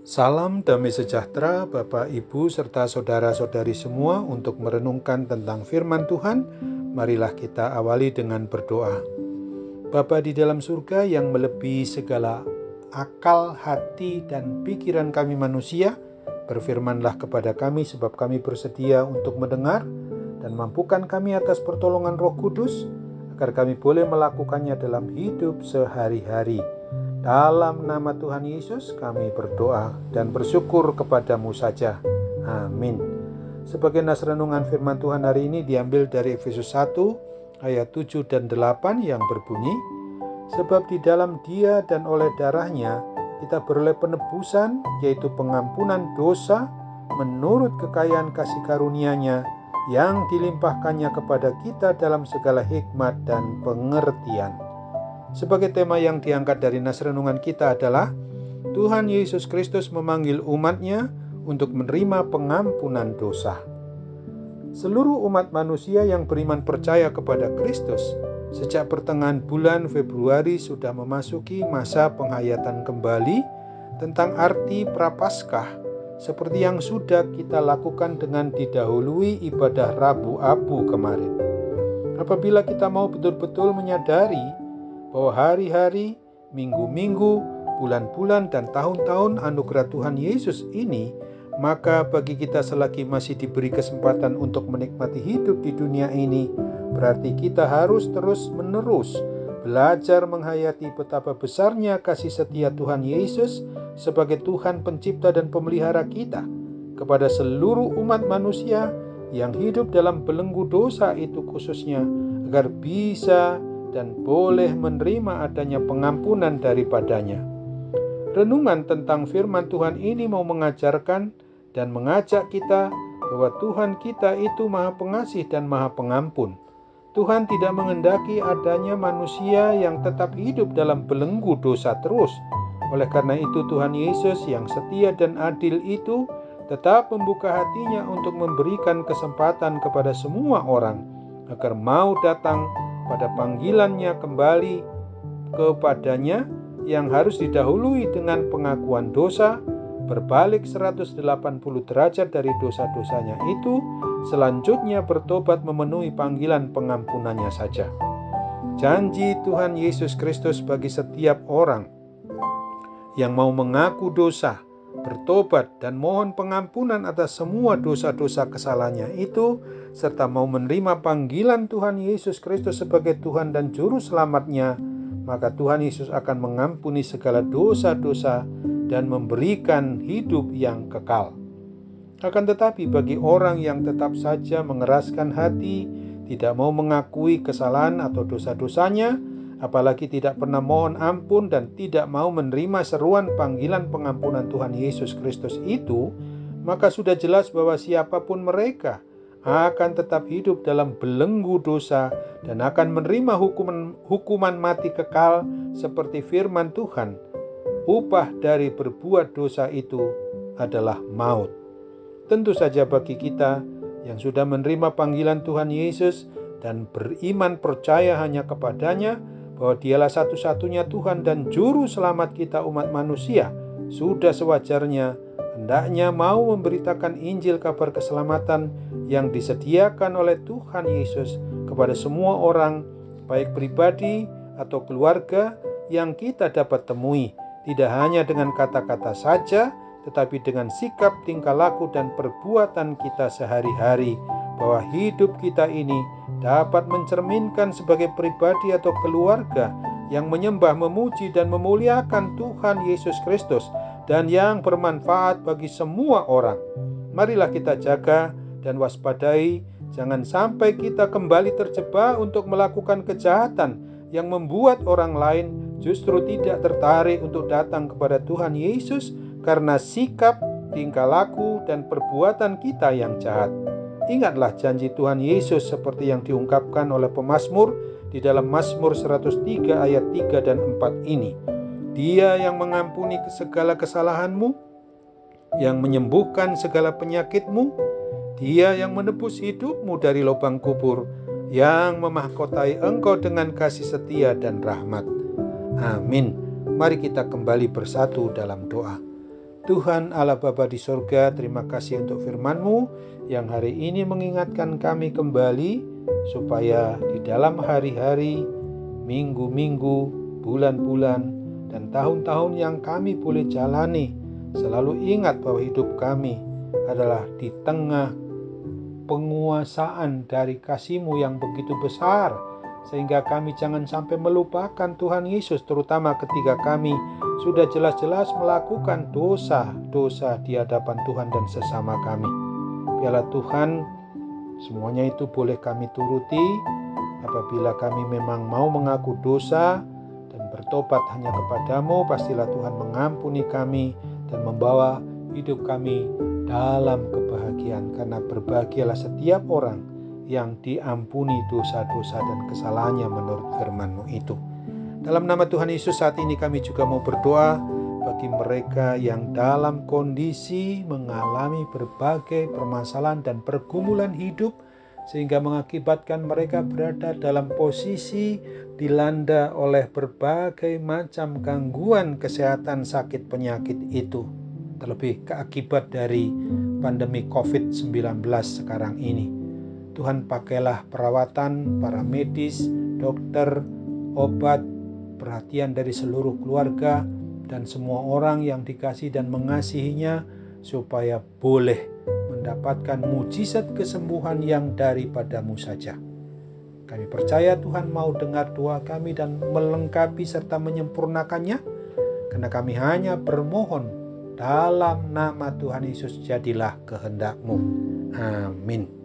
Salam damai sejahtera Bapak, Ibu, serta saudara-saudari semua. Untuk merenungkan tentang firman Tuhan, marilah kita awali dengan berdoa. Bapa di dalam surga yang melebihi segala akal, hati, dan pikiran kami manusia, berfirmanlah kepada kami sebab kami bersedia untuk mendengar, dan mampukan kami atas pertolongan Roh Kudus, agar kami boleh melakukannya dalam hidup sehari-hari. Dalam nama Tuhan Yesus kami berdoa dan bersyukur kepadamu saja. Amin. Sebagai nas renungan firman Tuhan hari ini diambil dari Efesus 1 ayat 7 dan 8 yang berbunyi, sebab di dalam Dia dan oleh darahnya kita beroleh penebusan, yaitu pengampunan dosa menurut kekayaan kasih karunia-Nya yang dilimpahkannya kepada kita dalam segala hikmat dan pengertian. Sebagai tema yang diangkat dari nas renungan kita adalah Tuhan Yesus Kristus memanggil umat-Nya untuk menerima pengampunan dosa. Seluruh umat manusia yang beriman percaya kepada Kristus sejak pertengahan bulan Februari sudah memasuki masa penghayatan kembali tentang arti Prapaskah, seperti yang sudah kita lakukan dengan didahului ibadah Rabu Abu kemarin. Apabila kita mau betul-betul menyadari bahwa hari-hari, minggu-minggu, bulan-bulan, dan tahun-tahun anugerah Tuhan Yesus ini, maka bagi kita selagi masih diberi kesempatan untuk menikmati hidup di dunia ini, berarti kita harus terus-menerus belajar menghayati betapa besarnya kasih setia Tuhan Yesus sebagai Tuhan pencipta dan pemelihara kita kepada seluruh umat manusia yang hidup dalam belenggu dosa itu khususnya, agar bisa dan boleh menerima adanya pengampunan daripadanya. Renungan tentang firman Tuhan ini mau mengajarkan dan mengajak kita bahwa Tuhan kita itu Maha Pengasih dan Maha Pengampun. Tuhan tidak menghendaki adanya manusia yang tetap hidup dalam belenggu dosa terus. Oleh karena itu Tuhan Yesus yang setia dan adil itu tetap membuka hatinya untuk memberikan kesempatan kepada semua orang agar mau datang pada panggilannya kembali kepadanya, yang harus didahului dengan pengakuan dosa, berbalik 180 derajat dari dosa-dosanya itu, selanjutnya bertobat memenuhi panggilan pengampunannya saja. Janji Tuhan Yesus Kristus bagi setiap orang yang mau mengaku dosa, bertobat, dan mohon pengampunan atas semua dosa-dosa kesalahannya itu, serta mau menerima panggilan Tuhan Yesus Kristus sebagai Tuhan dan Juru Selamatnya, maka Tuhan Yesus akan mengampuni segala dosa-dosa dan memberikan hidup yang kekal. Akan tetapi bagi orang yang tetap saja mengeraskan hati, tidak mau mengakui kesalahan atau dosa-dosanya, apalagi tidak pernah mohon ampun dan tidak mau menerima seruan panggilan pengampunan Tuhan Yesus Kristus itu, maka sudah jelas bahwa siapapun mereka akan tetap hidup dalam belenggu dosa dan akan menerima hukuman mati kekal, seperti firman Tuhan, upah dari berbuat dosa itu adalah maut. Tentu saja bagi kita yang sudah menerima panggilan Tuhan Yesus dan beriman percaya hanya kepadanya, bahwa Dialah satu-satunya Tuhan dan Juru Selamat kita umat manusia, sudah sewajarnya hendaknya mau memberitakan Injil kabar keselamatan yang disediakan oleh Tuhan Yesus kepada semua orang, baik pribadi atau keluarga yang kita dapat temui, tidak hanya dengan kata-kata saja, tetapi dengan sikap, tingkah laku, dan perbuatan kita sehari-hari, bahwa hidup kita ini dapat mencerminkan sebagai pribadi atau keluarga yang menyembah, memuji, dan memuliakan Tuhan Yesus Kristus, dan yang bermanfaat bagi semua orang. Marilah kita jaga dan waspadai, jangan sampai kita kembali terjebak untuk melakukan kejahatan yang membuat orang lain justru tidak tertarik untuk datang kepada Tuhan Yesus karena sikap, tingkah laku, dan perbuatan kita yang jahat. Ingatlah janji Tuhan Yesus seperti yang diungkapkan oleh pemazmur di dalam Mazmur 103 ayat 3 dan 4 ini. Dia yang mengampuni segala kesalahanmu, yang menyembuhkan segala penyakitmu, Dia yang menebus hidupmu dari lubang kubur, yang memahkotai engkau dengan kasih setia dan rahmat. Amin. Mari kita kembali bersatu dalam doa. Tuhan Allah Bapa di sorga, terima kasih untuk firman-Mu yang hari ini mengingatkan kami kembali supaya di dalam hari-hari, minggu-minggu, bulan-bulan, dan tahun-tahun yang kami boleh jalani, selalu ingat bahwa hidup kami adalah di tengah penguasaan dari kasih-Mu yang begitu besar, sehingga kami jangan sampai melupakan Tuhan Yesus, terutama ketika kami sudah jelas-jelas melakukan dosa-dosa di hadapan Tuhan dan sesama kami. Biarlah Tuhan, semuanya itu boleh kami turuti apabila kami memang mau mengaku dosa dan bertobat hanya kepadamu. Pastilah Tuhan mengampuni kami dan membawa hidup kami dalam kebahagiaan, karena berbahagialah setiap orang yang diampuni dosa-dosa dan kesalahannya menurut firman-Mu itu. Dalam nama Tuhan Yesus, saat ini kami juga mau berdoa bagi mereka yang dalam kondisi mengalami berbagai permasalahan dan pergumulan hidup, sehingga mengakibatkan mereka berada dalam posisi dilanda oleh berbagai macam gangguan kesehatan, sakit, penyakit itu. Terlebih keakibat dari pandemi COVID-19 sekarang ini. Tuhan, pakailah perawatan para medis, dokter, obat, perhatian dari seluruh keluarga dan semua orang yang dikasih dan mengasihinya, supaya boleh mendapatkan mujizat kesembuhan yang daripada-Mu saja. Kami percaya Tuhan mau dengar doa kami dan melengkapi serta menyempurnakannya, karena kami hanya bermohon dalam nama Tuhan Yesus, jadilah kehendak-Mu. Amin.